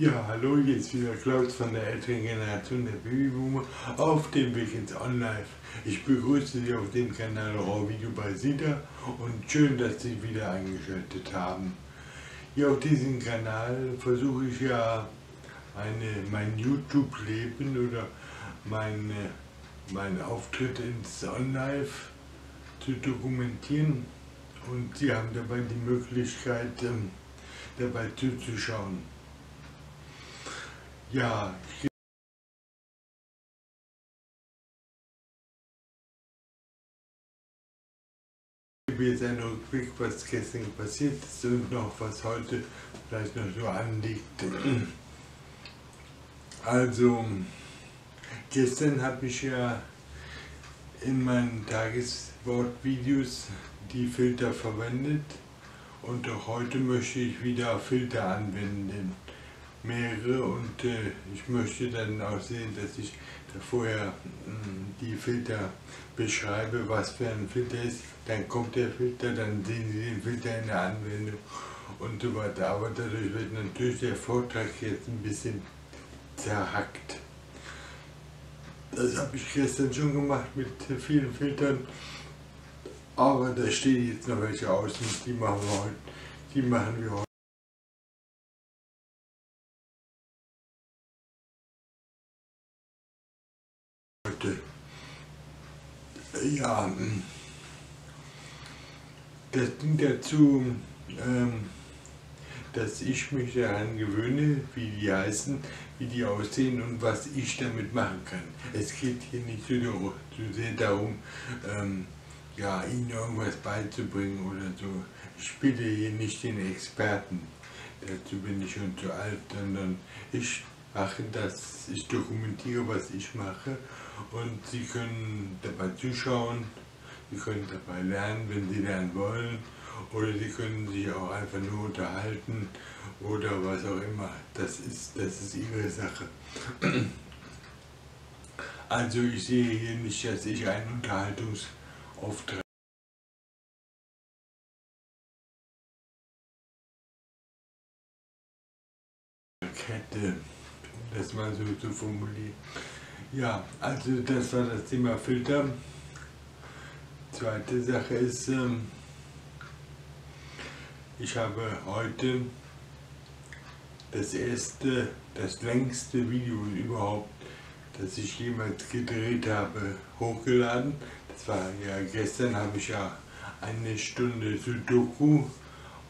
Ja, hallo, hier ist wieder Klaus von der älteren Generation der Babyboomer auf dem Weg ins On-Live. Ich begrüße Sie auf dem Kanal Video bei Sida und schön, dass Sie wieder eingeschaltet haben. Hier auf diesem Kanal versuche ich ja mein YouTube-Leben oder mein Auftritt ins On-Live zu dokumentieren und Sie haben dabei die Möglichkeit, dabei zuzuschauen. Ja, ich gebe jetzt einen Rückblick, was gestern passiert ist und noch was heute vielleicht noch so anliegt. Also, gestern habe ich ja in meinen Tageswort-Videos die Filter verwendet und auch heute möchte ich wieder Filter anwenden. Mehrere und ich möchte dann auch sehen, dass ich da vorher die Filter beschreibe, was für ein Filter ist, dann kommt der Filter, dann sehen Sie den Filter in der Anwendung und so weiter. Aber dadurch wird natürlich der Vortrag jetzt ein bisschen zerhackt. Das habe ich gestern schon gemacht mit vielen Filtern, aber da stehen jetzt noch welche aus und die machen wir heute. Ja, das dient dazu, dass ich mich daran gewöhne, wie die heißen, wie die aussehen und was ich damit machen kann. Es geht hier nicht so sehr darum, ja, Ihnen irgendwas beizubringen oder so. Ich bitte hier nicht den Experten, dazu bin ich schon zu alt, sondern ich mache das, ich dokumentiere, was ich mache und Sie können dabei zuschauen, Sie können dabei lernen, wenn Sie lernen wollen, oder Sie können sich auch einfach nur unterhalten oder was auch immer. Das ist Ihre Sache. Also ich sehe hier nicht, dass ich einen Unterhaltungsauftrag hätte, um das mal so zu formulieren. Ja, also das war das Thema Filter. Zweite Sache ist, ich habe heute das längste Video überhaupt, das ich jemals gedreht habe, hochgeladen. Das war ja gestern, habe ich ja eine Stunde Sudoku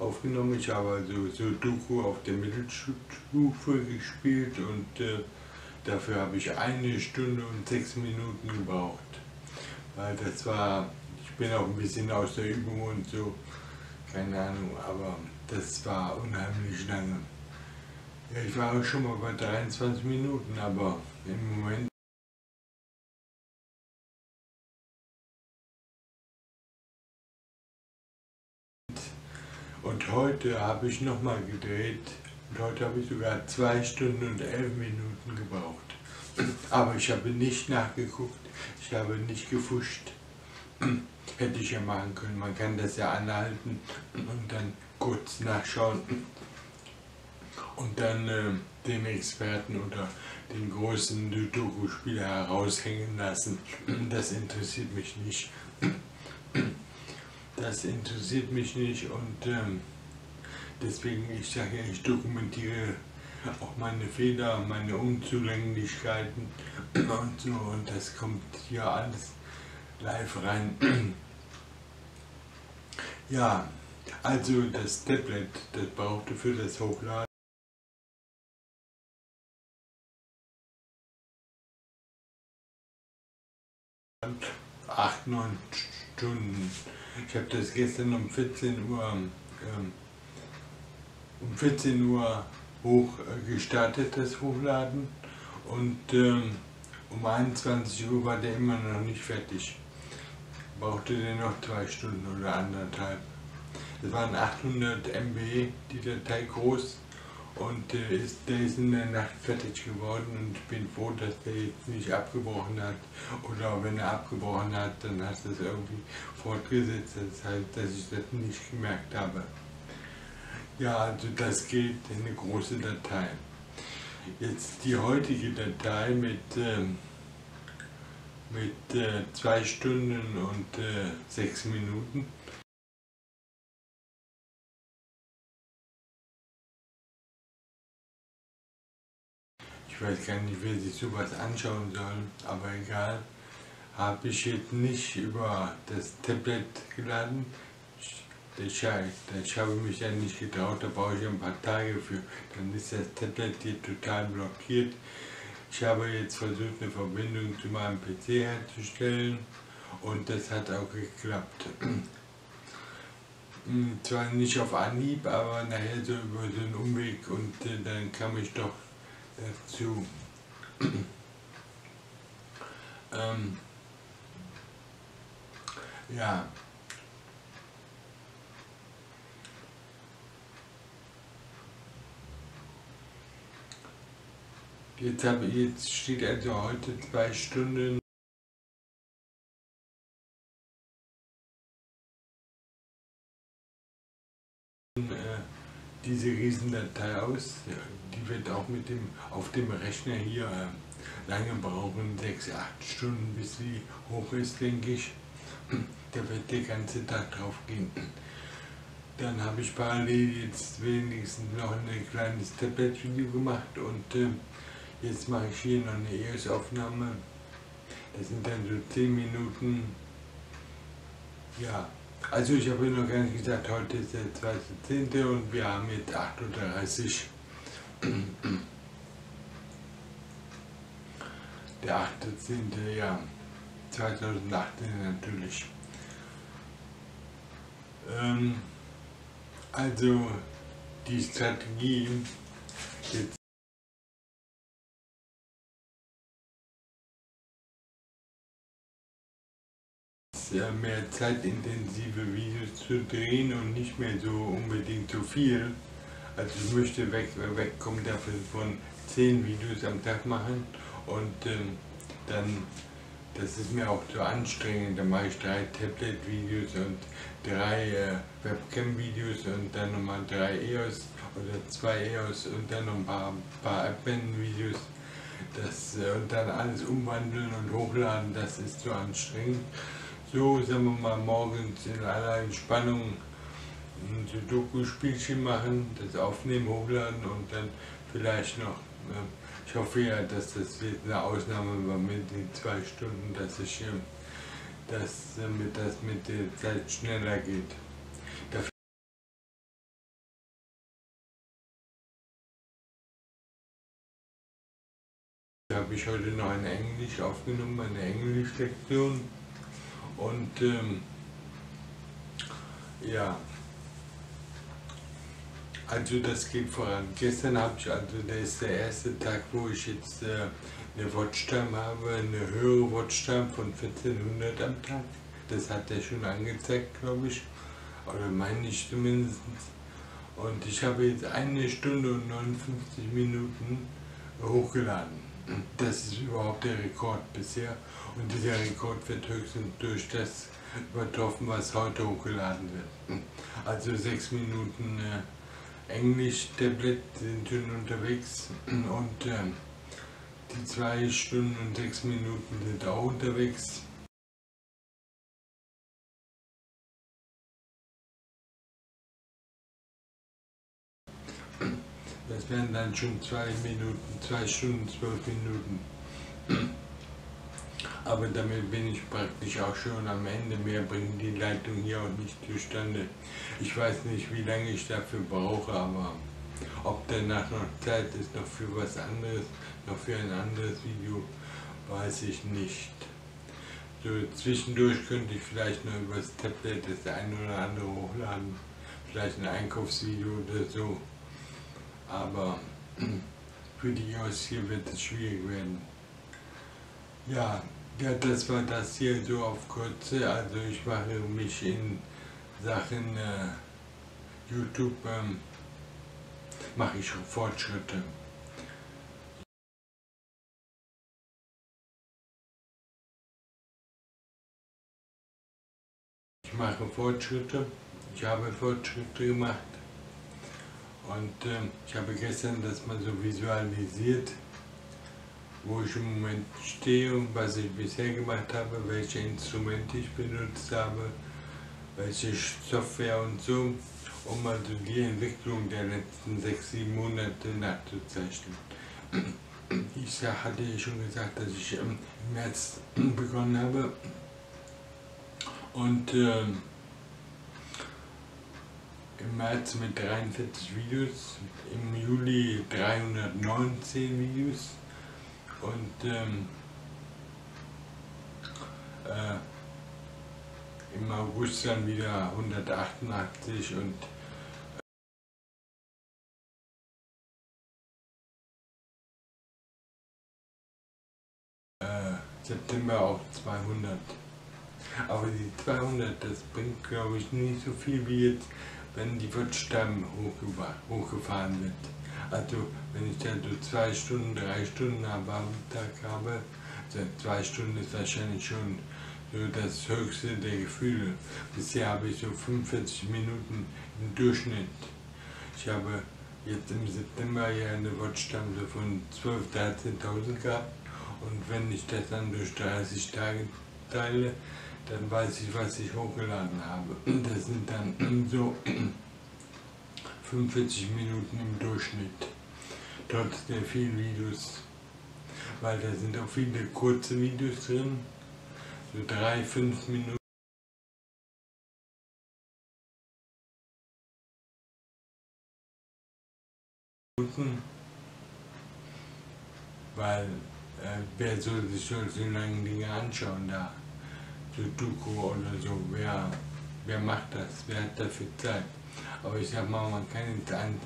aufgenommen. Ich habe also Sudoku auf der Mittelstufe gespielt und dafür habe ich 1 Stunde und 6 Minuten gebraucht. Weil das war, ich bin auch ein bisschen aus der Übung und so, keine Ahnung, aber das war unheimlich lange. Ja, ich war auch schon mal bei 23 Minuten, aber im Moment und heute habe ich nochmal gedreht und heute habe ich sogar 2 Stunden und 11 Minuten gebraucht. Aber ich habe nicht nachgeguckt, ich habe nicht gefuscht. Hätte ich ja machen können, man kann das ja anhalten und dann kurz nachschauen und dann den Experten oder den großen Sudoku-Spieler heraushängen lassen. Das interessiert mich nicht. Das interessiert mich nicht und deswegen, ich sage ja, ich dokumentiere auch meine Fehler, meine Unzulänglichkeiten und so, und das kommt hier alles live rein. Ja, also das Tablet, das brauchte für das Hochladen 8, 9 Stunden. Ich habe das gestern um 14 Uhr hoch gestartet, das Hochladen, und um 21 Uhr war der immer noch nicht fertig. Brauchte der noch 2 Stunden oder 1,5. Das waren 800 MB, die Datei groß, und der ist in der Nacht fertig geworden und ich bin froh, dass der jetzt nicht abgebrochen hat, oder wenn er abgebrochen hat, dann hat es irgendwie fortgesetzt, das heißt, dass ich das nicht gemerkt habe. Ja, also das geht in eine große Datei. Jetzt die heutige Datei mit 2 Stunden und 6 Minuten. Ich weiß gar nicht, wer sich sowas anschauen soll, aber egal. Habe ich jetzt nicht über das Tablet geladen. Ich habe mich ja nicht getraut, da brauche ich ein paar Tage für. Dann ist das Tablet hier total blockiert. Ich habe jetzt versucht, eine Verbindung zu meinem PC herzustellen und das hat auch geklappt. Zwar nicht auf Anhieb, aber nachher so über so einen Umweg und dann kam ich doch dazu. Ja. Jetzt steht also heute 2 Stunden diese Riesendatei aus. Die wird auch auf dem Rechner hier lange brauchen, 6, 8 Stunden, bis sie hoch ist, denke ich. Da wird der ganze Tag drauf gehen. Dann habe ich parallel jetzt wenigstens noch ein kleines Tablet-Video gemacht und jetzt mache ich hier noch eine EOS-Aufnahme. Das sind dann so 10 Minuten. Ja, also ich habe noch gar nicht gesagt, heute ist der 2.10. und wir haben jetzt 8.30 Uhr. Der 8.10. ja, 2018 natürlich. Also die Strategie jetzt mehr zeitintensive Videos zu drehen und nicht mehr so unbedingt so viel. Also ich möchte wegkommen dafür von 10 Videos am Tag machen und dann, das ist mir auch zu anstrengend, dann mache ich 3 Tablet-Videos und 3 Webcam-Videos und dann nochmal 3 EOS oder 2 EOS und dann noch ein paar Admin-Videos. Und dann alles umwandeln und hochladen, das ist zu anstrengend. So, sagen wir mal, morgens in aller Entspannung ein Sudoku-Spielchen machen, das aufnehmen, hochladen und dann vielleicht noch, ich hoffe ja, dass das jetzt eine Ausnahme war mit den 2 Stunden, dass das mit der Zeit schneller geht. Dafür habe ich heute noch ein Englisch aufgenommen, eine Englisch-Lektion und ja. Also das geht voran. Gestern habe ich, also der ist der erste Tag, wo ich jetzt eine Watchtime habe, eine höhere Watchtime von 1400 am Tag. Das hat er schon angezeigt, glaube ich, oder meine ich zumindest. Und ich habe jetzt 1 Stunde und 59 Minuten hochgeladen. Das ist überhaupt der Rekord bisher und dieser Rekord wird höchstens durch das übertroffen, was heute hochgeladen wird. Also 6 Minuten Englisch-Tablet sind schon unterwegs und die 2 Stunden und 6 Minuten sind auch unterwegs. Das wären dann schon 2 Stunden, 12 Minuten. Aber damit bin ich praktisch auch schon am Ende. Mehr bringt die Leitung hier auch nicht zustande. Ich weiß nicht, wie lange ich dafür brauche, aber ob danach noch Zeit ist, noch für was anderes, noch für ein anderes Video, weiß ich nicht. So zwischendurch könnte ich vielleicht noch über das Tablet das eine oder andere hochladen, vielleicht ein Einkaufsvideo oder so. Aber für die EOS hier wird es schwierig werden. Ja, das war das hier so auf Kürze. Also ich mache mich in Sachen YouTube, mache ich Fortschritte. Ich mache Fortschritte, ich habe Fortschritte gemacht Und ich habe gestern das mal so visualisiert, wo ich im Moment stehe und was ich bisher gemacht habe, welche Instrumente ich benutzt habe, welche Software und so, um also die Entwicklung der letzten 6-7 Monate nachzuzeichnen. Ich hatte ja schon gesagt, dass ich im März begonnen habe und im März mit 43 Videos, im Juli 319 Videos und im August dann wieder 188 und September auch 200. Aber die 200, das bringt, glaube ich, nicht so viel wie jetzt, wenn die Watchtime hochgefahren wird. Also wenn ich dann so 2 Stunden, 3 Stunden am Tag habe, also 2 Stunden ist wahrscheinlich schon so das höchste der Gefühle. Bisher habe ich so 45 Minuten im Durchschnitt. Ich habe jetzt im September ja eine Watchtime so von 12.000, 13.000 gehabt. Und wenn ich das dann durch 30 Tage teile, dann weiß ich, was ich hochgeladen habe. Das sind dann so 45 Minuten im Durchschnitt, trotz der vielen Videos. Weil da sind auch viele kurze Videos drin, so 3-5 Minuten. Weil wer soll sich solche langen Dinge anschauen da? So Doku oder so, wer macht das? Wer hat dafür Zeit? Aber ich sag mal, man kann jetzt ein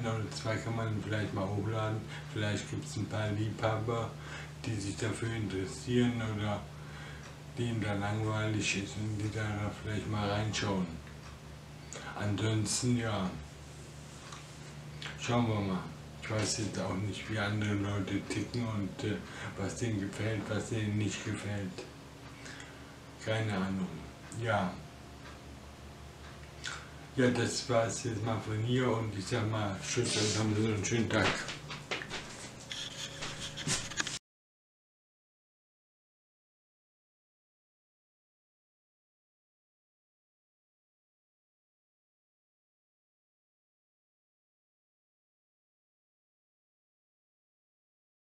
oder zwei kann man vielleicht mal hochladen. Vielleicht gibt es ein paar Liebhaber, die sich dafür interessieren oder denen da langweilig ist und die da vielleicht mal reinschauen. Ansonsten, ja, schauen wir mal. Ich weiß jetzt auch nicht, wie andere Leute ticken und was denen gefällt, was denen nicht gefällt. Keine Ahnung. Ja. Ja, das war es jetzt mal von hier und ich sag mal Tschüss und haben Sie einen schönen Tag.